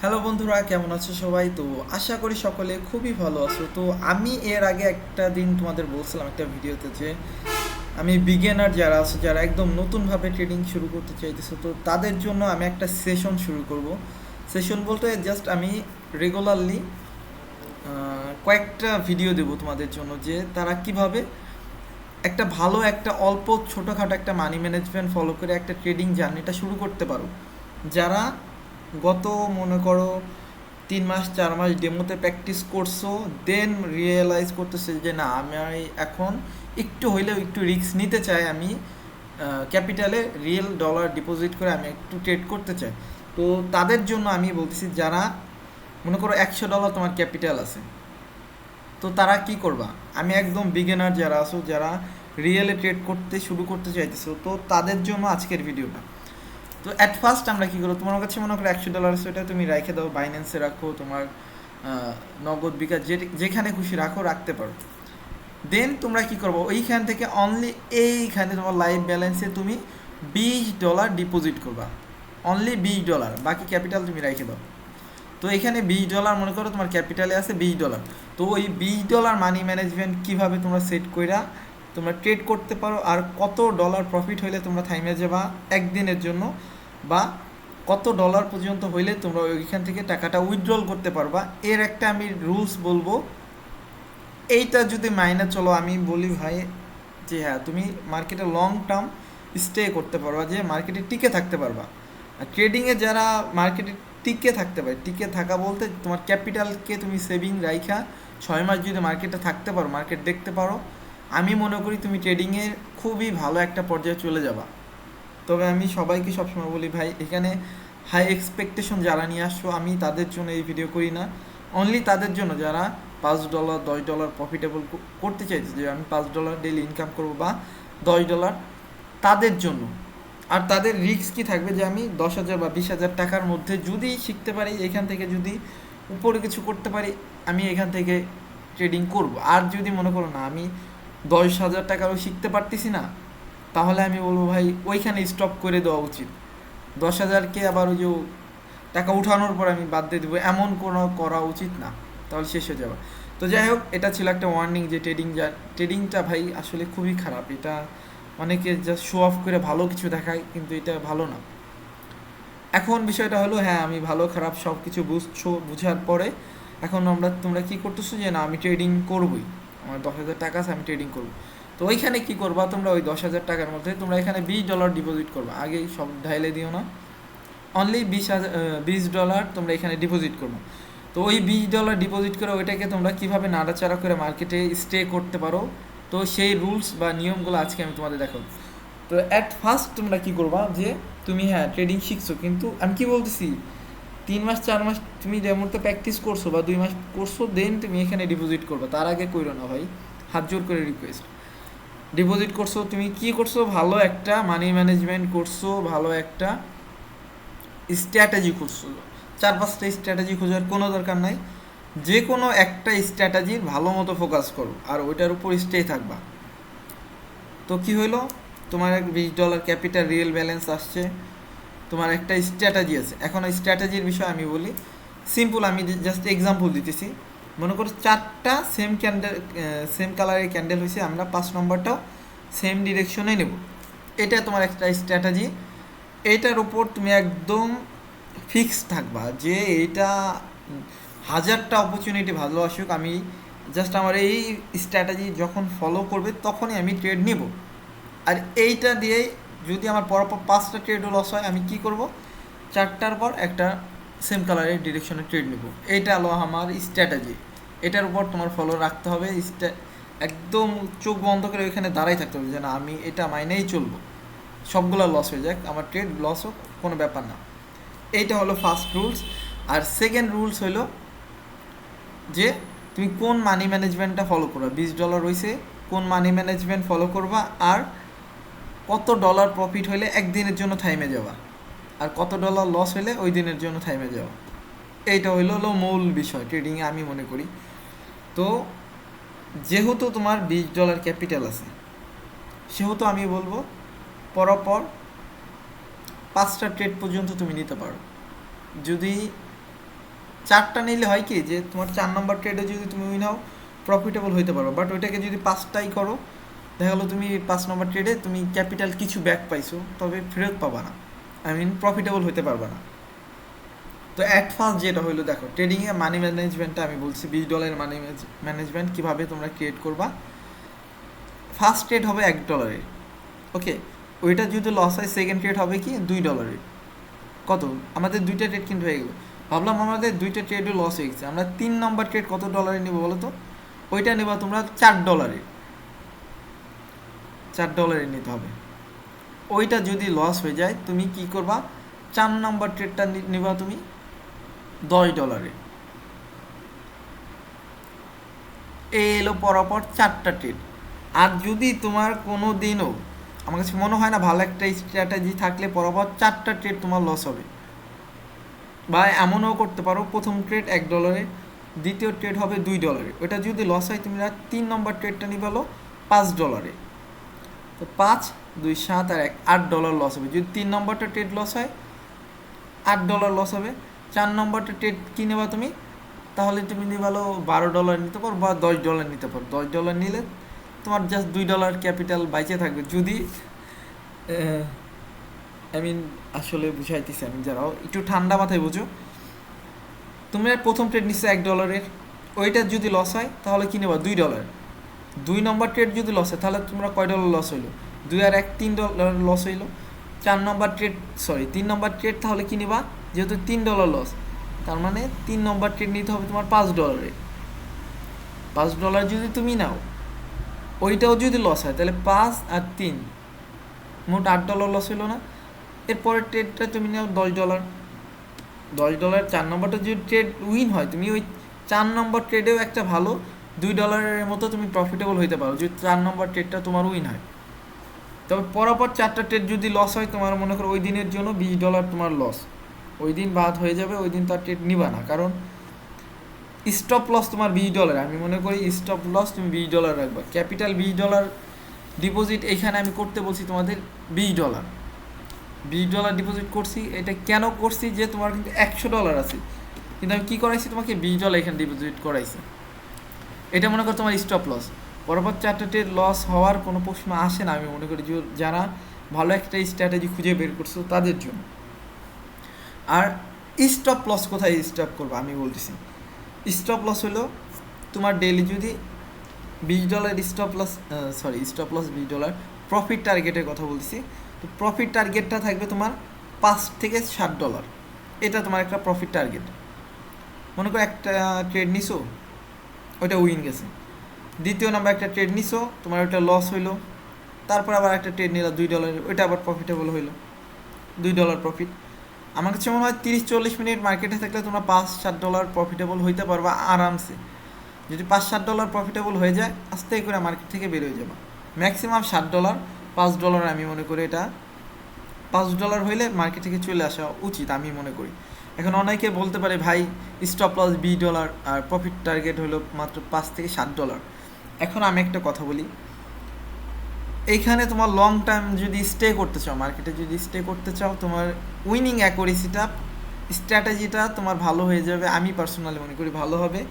Hello বন্ধুরা, কেমন আছো সবাই? তো আশা করি সকলে খুবই ভালো আছো। তো আমি এর আগে একটা দিন তোমাদের বলছিলাম একটা ভিডিওতে যে আমি বিগিনার যারা আছে, যারা একদম নতুনভাবে ট্রেডিং শুরু করতে চাইতেছে, তো তাদের জন্য আমি একটা সেশন শুরু করব। সেশন বলতে জাস্ট আমি রেগুলারলি কয়েকটা ভিডিও দেবো তোমাদের জন্য, যে তারা কিভাবে একটা ভালো একটা অল্প ছোটোখাটো একটা মানি ম্যানেজমেন্ট ফলো করে একটা ট্রেডিং জার্নিটা শুরু করতে পারো। যারা গত মনে করো 3 মাস 4 মাস ডেমোতে প্র্যাকটিস করছো, দেন রিয়েলাইজ করতেছে যে না, আমি এখন একটু হইলেও একটু রিস্ক নিতে চাই, আমি ক্যাপিটালে রিয়েল ডলার ডিপোজিট করে আমি একটু ট্রেড করতে চাই। তো তাদের জন্য আমি বলতেছি, যারা মনে করো $100 তোমার ক্যাপিটাল আছে, তো তারা কি করবা? আমি একদম বিগিনার যারা আছো, যারা রিয়েলে ট্রেড করতে শুরু করতে চাইতেছো, তো তাদের জন্য আজকের ভিডিওটা। তো অ্যাট ফার্স্ট আমরা কী করবো, তোমার কাছে মনে করো $100 সেটা তুমি রেখে দাও, বাইন্যান্সে রাখো, তোমার নগদ বিকাশ যেখানে খুশি রাখো, রাখতে পারো। দেন তোমরা কি করবো, ওইখান থেকে অনলি এইখানে তোমার লাইভ ব্যালেন্সে তুমি $20 ডিপোজিট করবা। অনলি $20, বাকি ক্যাপিটাল তুমি রেখে দাও। তো এখানে $20 মনে করো তোমার ক্যাপিটালে আছে $20। তো ওই $20 মানি ম্যানেজমেন্ট কিভাবে তোমরা সেট কইরা তোমরা ট্রেড করতে পারো, আর কত ডলার প্রফিট হইলে তোমরা থাইমে যাবা একদিনের জন্য, বা কত ডলার পর্যন্ত হইলে তোমরা ওইখান থেকে টাকাটা উইথড্রল করতে পারবা, এর একটা আমি রুলস বলবো। এইটা যদি মাইনে চলো, আমি বলি ভাই যে হ্যাঁ, তুমি মার্কেটে লং টার্ম স্টে করতে পারবা, যে মার্কেটে টিকে থাকতে পারবা। আর ট্রেডিংয়ে যারা মার্কেটে টিকে থাকতে পারে, টিকে থাকা বলতে তোমার ক্যাপিটালকে তুমি সেভিং রাইখা 6 মাস যদি মার্কেটে থাকতে পারো, মার্কেট দেখতে পারো, আমি মনে করি তুমি ট্রেডিংয়ে খুবই ভালো একটা পর্যায়ে চলে যাবা। তবে আমি সবাইকে সবসময় বলি ভাই, এখানে হাই এক্সপেকটেশন যারা নিয়ে আসছো, আমি তাদের জন্য এই ভিডিও করি না। অনলি তাদের জন্য যারা $5 $10 প্রফিটেবল করতে চাইছে, যে আমি $5 ডেলি ইনকাম করবো বা $10, তাদের জন্য। আর তাদের রিস্ক কি থাকবে, যে আমি 10,000 বা 20,000 টাকার মধ্যে যদি শিখতে পারি, এখান থেকে যদি উপরে কিছু করতে পারি, আমি এখান থেকে ট্রেডিং করব। আর যদি মনে করো না, আমি 10,000 টাকারও শিখতে পারতেছি না, তাহলে আমি বলবো ভাই ওইখানে স্টপ করে দেওয়া উচিত। 10,000কে আবার ওই যে টাকা উঠানোর পর আমি বাদ দিয়ে দেবো, এমন কোনো করা উচিত না, তাহলে শেষ হয়ে যাবে। তো যাই হোক, এটা ছিল একটা ওয়ার্নিং, যে ট্রেডিংটা ভাই আসলে খুবই খারাপ। এটা অনেকে জাস্ট শো অফ করে ভালো কিছু দেখায়, কিন্তু এটা ভালো না। এখন বিষয়টা হলো, হ্যাঁ আমি ভালো খারাপ সব কিছু বুঝছো, বুঝার পরে এখন তোমরা কি করতেছো, যে না আমি ট্রেডিং করবই, আমার 10,000 টাকা আছে, আমি ট্রেডিং করবো। তো ওইখানে কি করবা তোমরা, ওই 10,000 টাকার মধ্যে তোমরা এখানে $20 ডিপোজিট করবা। আগেই সব ঢাইলে দিও না, অনলি $20 তোমরা এখানে ডিপোজিট করবো। তো ওই $20 ডিপোজিট করে ওইটাকে তোমরা কীভাবে নাড়াচাড়া করে মার্কেটে স্টে করতে পারো, তো সেই রুলস বা নিয়মগুলো আজকে আমি তোমাদের দেখাবো। তো অ্যাট ফার্স্ট তোমরা কী করবা, যে তুমি হ্যাঁ ট্রেডিং শিখছো, কিন্তু আমি কি বলতেছি, 3 মাস 4 মাস তুমি যেমন তো প্র্যাকটিস করছো বা 2 মাস করছো, দেন তুমি এখানে ডিপোজিট করবে। তার আগে কইরো না ভাই, হাত জোর করে রিকোয়েস্ট। ডিপোজিট করছো, তুমি কি করছো, ভালো একটা মানি ম্যানেজমেন্ট করছো, ভালো একটা স্ট্র্যাটেজি খুঁজছো। 4-5টা স্ট্র্যাটেজি খোঁজার কোনো দরকার নাই, যে কোনো একটা স্ট্র্যাটেজির ভালো মতো ফোকাস করো, আর ওইটার উপর স্টে থাকবা। তো কি হইলো, তোমার $20 ক্যাপিটাল রিয়েল ব্যালেন্স আসছে, তোমার একটা স্ট্র্যাটেজি আছে। এখন ওই স্ট্র্যাটেজির বিষয়ে আমি বলি, সিম্পল, আমি জাস্ট এক্সাম্পল দিতেছি। মনে করো 4টা সেম কালারের ক্যান্ডেল হয়েছে, আমরা 5 নম্বরটাও সেম ডিরেকশনে নেব। এটা তোমার একটা স্ট্র্যাটেজি। এইটার উপর তুমি একদম ফিক্স থাকবা, যে এইটা 1000টা অপরচুনিটি ভালো আসুক, আমি জাস্ট আমার এই স্ট্র্যাটেজি যখন ফলো করবে তখনই আমি ট্রেড নিব। আর এইটা দিয়েই যদি আমার পরপর 5টা ট্রেডও লস হয়, আমি কি করব, 4টার পর একটা সেম কালারের ডিরেকশনে ট্রেড নেব। এইটা হলো আমার স্ট্র্যাটেজি। এটার উপর তোমার ফলো রাখতে হবে, একদম চোখ বন্ধ করে ওইখানে দাঁড়াই থাকতে হবে, যে না আমি এটা মাইনেই চলবো, সবগুলো লস হয়ে যাক, আমার ট্রেড লস হোক, কোনো ব্যাপার না। এইটা হলো ফার্স্ট রুলস। আর সেকেন্ড রুলস হলো, যে তুমি কোন মানি ম্যানেজমেন্টটা ফলো করবা। $20 হয়েছে, কোন মানি ম্যানেজমেন্ট ফলো করবা, আর কত ডলার প্রফিট হলে একদিনের জন্য থাইমে যাওয়া, আর কত ডলার লস হলে ওই দিনের জন্য থাইমে যাওয়া। এইটা হলো মূল বিষয় ট্রেডিংয়ে আমি মনে করি। তো যেহেতু তোমার $20 ক্যাপিটাল আছে, সেহেতু আমি বলবো পরপর 5টা ট্রেড পর্যন্ত তুমি নিতে পারো। যদি 4টা নিলে হয় কি যে তোমার 4 নম্বর ট্রেডে যদি তুমি উইন হও প্রফিটেবল হইতে পারো, বাট ওইটাকে যদি 5টাই করো দেখা গেলো তুমি 5 নম্বর ট্রেডে তুমি ক্যাপিটাল কিছু ব্যাক পাইছো, তবে ফেরত পাবা না, আই মিন প্রফিটেবল হইতে পারবে না। তো অ্যাট ফার্স্ট যেটা হইলো দেখো ট্রেডিংয়ে মানি ম্যানেজমেন্টটা আমি বলছি $20 মানি ম্যানেজমেন্ট কীভাবে তোমরা ক্রিয়েট করবা। ফার্স্ট ট্রেড হবে $1, ওকে, ওইটা যদি লস হয় সেকেন্ড ট্রেড হবে কি $2। কত আমাদের 2টা ট্রেড কিন্তু হয়ে গেলো, ভাবলাম আমাদের 2টা ট্রেডও লস হয়ে গেছে, আমরা 3 নম্বর ট্রেড কত ডলারে নেবো বলো তো, ওইটা নেবা তোমরা $4, $4 নিতে হবে। ওইটা যদি লস হয়ে যায় তুমি কি করবা, 4 নম্বর ট্রেডটা নেবা তুমি $10। এই এলো পরপর 4টা ট্রেড। আর যদি তোমার কোনো দিনও আমার কাছে মনে হয় না ভালো একটা স্ট্র্যাটেজি থাকলে পরপর 4টা ট্রেড তোমার লস হবে, বা এমনও করতে পারো প্রথম ট্রেড $1, দ্বিতীয় ট্রেড হবে $2, ওটা যদি লস হয় তুমি 3 নম্বর ট্রেডটা নিবে হলো $5। তো 5 2 7 আর 1 $8 লস হবে। যদি 3 নম্বরটা ট্রেড লস হয় $8 লস হবে। 4 নম্বরটা ট্রেড কি নেবা তুমি, তাহলে তুমি নিবে হলো $12 নিতে পারো বা $10 নিতে পারো। $10 নিলে তোমার জাস্ট $2 ক্যাপিটাল বাইচে থাকবে। যদি আই মিন আসলে বুঝাইতেছি আমি, যারাও একটু ঠান্ডা মাথায় বুঝো, তুমি প্রথম ট্রেড নিচ্ছে $1, ওইটা যদি লস হয় তাহলে কি নেবা $2। 2 নম্বর ট্রেড যদি লস হয় তাহলে তোমরা কয় ডলার লস হইলো, 2 আর 1 $3 লস হইলো। 4 নম্বর ট্রেড 3 নম্বর ট্রেড তাহলে কি নেবা, যেহেতু $3 লস, তার মানে 3 নম্বর ট্রেড নিতে হবে তোমার $5। $5 যদি তুমি নাও, ওইটাও যদি লস হয় তাহলে 5 আর 3 মোট $8 লস হইলো না। এরপরের ট্রেডটা তুমি নাও $10। $10 4 নম্বরটা যদি ট্রেড উইন হয় তুমি ওই 4 নম্বর ট্রেডেও একটা ভালো $2 মতো তুমি প্রফিটেবল হইতে পারো যদি 4 নম্বর ট্রেডটা তোমার উইন হয়। তবে পরপর 4টা ট্রেড যদি লস হয় তোমার মনে করো ওই দিনের জন্য $20 তোমার লস, ওই দিন বাদ হয়ে যাবে, ওই দিন তার ট্রেড নিবা না, কারণ স্টপ লস তোমার $20। আমি মনে করি স্টপ লস তুমি $20 রাখবা। ক্যাপিটাল $20 ডিপোজিট এইখানে আমি করতে বলছি তোমাদের $20 ডিপোজিট করছি। এটা কেন করছি, যে তোমার কিন্তু $100 আছে, কিন্তু আমি কী করাইছি তোমাকে $20 এখানে ডিপোজিট করাইছি। এটা মনে করো তোমার স্টপ লস। পরপর 4টা ট্রেড লস হওয়ার কোনো প্রশ্ন আসে না আমি মনে করি, যারা ভালো একটা স্ট্র্যাটেজি খুঁজে বের করছো তাদের জন্য। আর স্টপ লস কোথায় স্টপ করবো আমি বলতেছি। স্টপ লস হলো তোমার ডেইলি যদি $20 stop loss, stop loss $20, profit টার্গেটের কথা বলছি। তো প্রফিট টার্গেটটা থাকবে তোমার $5 থেকে $7, এটা তোমার একটা প্রফিট টার্গেট। মনে করো একটা ট্রেড নিছো, ওইটা উইন গেছে। দ্বিতীয় নাম্বার একটা ট্রেড নিছো, তোমার ওইটা লস হইলো, তারপর আবার একটা ট্রেড নিলা $2, ওইটা আবার প্রফিটেবল হইলো, $2 প্রফিট। আমার কাছে মনে হয় 30-40 মিনিট মার্কেটে থাকলে তোমরা $5-7 প্রফিটেবল হইতে পারবা আরামসে। যদি $5-7 প্রফিটেবল হয়ে যায় আস্তে করে মার্কেট থেকে বের হয়ে যাবে। ম্যাক্সিমাম $7, $5 আমি মনে করি, এটা $5 হইলে মার্কেট থেকে চলে আসা উচিত আমি মনে করি। এখন অনেকে বলতে পারে ভাই স্টপ লস $20 আর প্রফিট টার্গেট হলো মাত্র $5 থেকে $7। এখন আমি একটা কথা বলি, এইখানে তোমার লং টাইম যদি স্টে করতে চাও, মার্কেটে যদি স্টে করতে চাও, তোমার উইনিং অ্যাকুরেসিটা স্ট্র্যাটেজিটা তোমার ভালো হয়ে যাবে, আমি পার্সোনালি মনে করি ভালো হবে।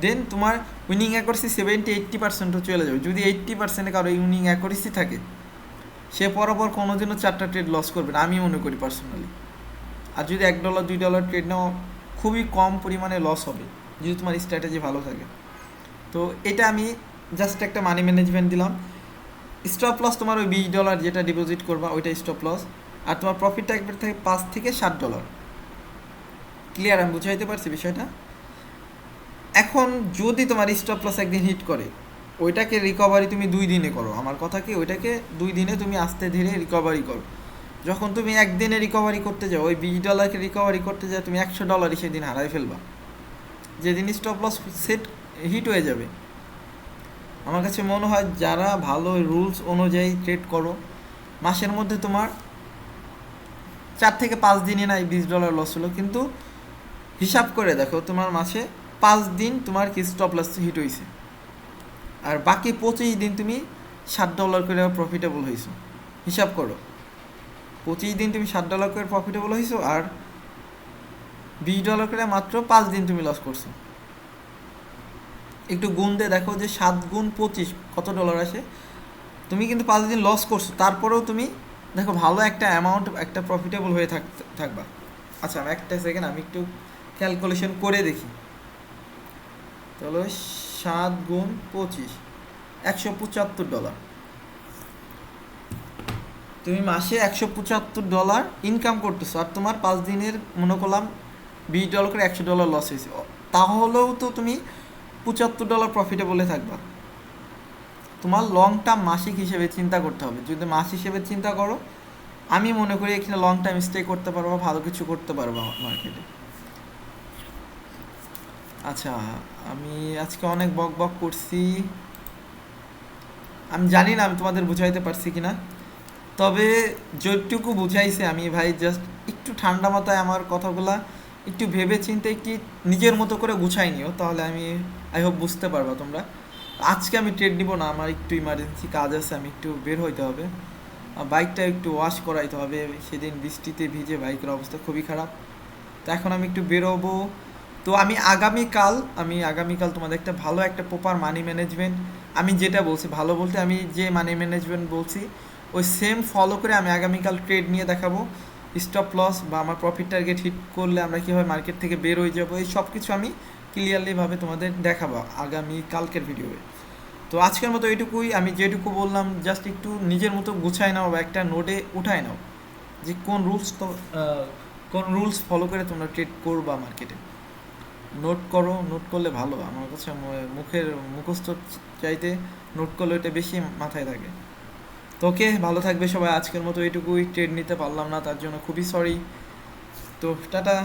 দেন তোমার উইনিং অ্যাকুরেসি 70-80%ও চলে যাবে। যদি 80% কারো উইনিং অ্যাকুরেসি থাকে, সে পরপর কোনোদিনও 4টা ট্রেড লস করবে না আমি মনে করি পার্সোনালি। আর যদি $1-2 ট্রেড নাও খুবই কম পরিমাণে লস হবে যদি তোমার স্ট্র্যাটেজি ভালো থাকে। তো এটা আমি জাস্ট একটা মানি ম্যানেজমেন্ট দিলাম। স্টপ লস তোমার ওই $20 যেটা ডিপোজিট করবা ওইটা স্টপ লস, আর তোমার প্রফিট টার্গেট থাকে $5 থেকে $7। ক্লিয়ার? আমি বুঝাইতে পারছি বিষয়টা? এখন যদি তোমার স্টপ লস একদিন হিট করে, ওইটাকে রিকভারি তুমি 2 দিনে করো। আমার কথা কি, ওইটাকে 2 দিনে তুমি আস্তে ধীরে রিকভারি করো। যখন তুমি একদিনে রিকভারি করতে যাও, ওই $20কে রিকভারি করতে যাও তুমি $100 সেদিন হারাই ফেলবা, যেদিন স্টপ লস সেট হিট হয়ে যাবে। আমার কাছে মনে হয় যারা ভালো রুলস অনুযায়ী ট্রেড করো, মাসের মধ্যে তোমার 4 থেকে 5 দিনে না এই $20 লস হলো, কিন্তু হিসাব করে দেখো তোমার মাসে 5 দিন তোমার কি স্টপ লস হিট হয়েছে, আর বাকি 25 দিন তুমি $7 করে প্রফিটেবল হয়েছো। হিসাব করো, 25 দিন তুমি $7 করে প্রফিটেবল হয়েছো, আর $20 করে মাত্র 5 দিন তুমি লস করছো। একটু গুণ দিয়ে দেখো যে 7 গুণ 25 কত ডলার আসে। তুমি কিন্তু 5 দিন লস করছো, তারপরেও তুমি দেখো ভালো একটা অ্যামাউন্ট, একটা প্রফিটেবল হয়ে থাকবা। আচ্ছা আমি একটা সেকেন্ড আমি একটু ক্যালকুলেশন করে দেখি। তাহলে 7 গুণ 25 $175। তুমি মাসে $175 ইনকাম করতেছো, আর তোমার 5 দিনের মনে করলাম $20 করে $100 লস হয়েছে, তাহলেও তো তুমি $75 প্রফিটে বলে থাকবা। তোমার লং টার্ম মাসিক হিসেবে চিন্তা করতে হবে। যদি মাস হিসেবে চিন্তা করো, আমি মনে করি এখানে লং টাইম স্টে করতে পারবো, ভালো কিছু করতে পারবো মার্কেটে। আচ্ছা, আমি আজকে অনেক বক বক করছি, আমি জানি না আমি তোমাদের বুঝাইতে পারছি কিনা, তবে যেটুকু বুঝাইছে আমি ভাই জাস্ট একটু ঠান্ডা মাথায় আমার কথাগুলা একটু ভেবে চিন্তে একটু নিজের মতো করে গুছাই নিও, তাহলে আমি আই হোপ বুঝতে পারবা তোমরা। আজকে আমি ট্রেড নিব না, আমার একটু ইমার্জেন্সি কাজ আছে, আমি একটু বের হইতে হবে, বাইকটা একটু ওয়াশ করাইতে হবে, সেদিন বৃষ্টিতে ভিজে বাইকের অবস্থা খুবই খারাপ। তো এখন আমি একটু বেরোবো। তো আমি আগামীকাল তোমাদের একটা ভালো একটা প্রপার মানি ম্যানেজমেন্ট, আমি যেটা বলছি ভালো বলতে আমি যে মানি ম্যানেজমেন্ট বলছি ওই সেম ফলো করে আমি আগামীকাল ট্রেড নিয়ে দেখাবো। স্টপ লস বা আমার প্রফিট টার্গেট হিট করলে আমরা কীভাবে মার্কেট থেকে বের হয়ে যাবো, এই সব কিছু আমি ক্লিয়ারলিভাবে তোমাদের দেখাবো আগামী কালকের ভিডিওয়ে। তো আজকের মতো এইটুকুই, আমি যেটুকু বললাম জাস্ট একটু নিজের মতো গুছায় নাও বা একটা নোটে উঠায় নাও যে কোন রুলস ফলো করে তোমরা ট্রেড করবা মার্কেটে। নোট করো, নোট করলে ভালো, আমার কাছে মুখস্থ চাইতে নোট করলে এটা বেশি মাথায় থাকে। তো ওকে, ভালো থাকবে সবাই, আজকের মতো এইটুকুই, ট্রেড নিতে পারলাম না তার জন্য খুবই সরি। তো টাটা।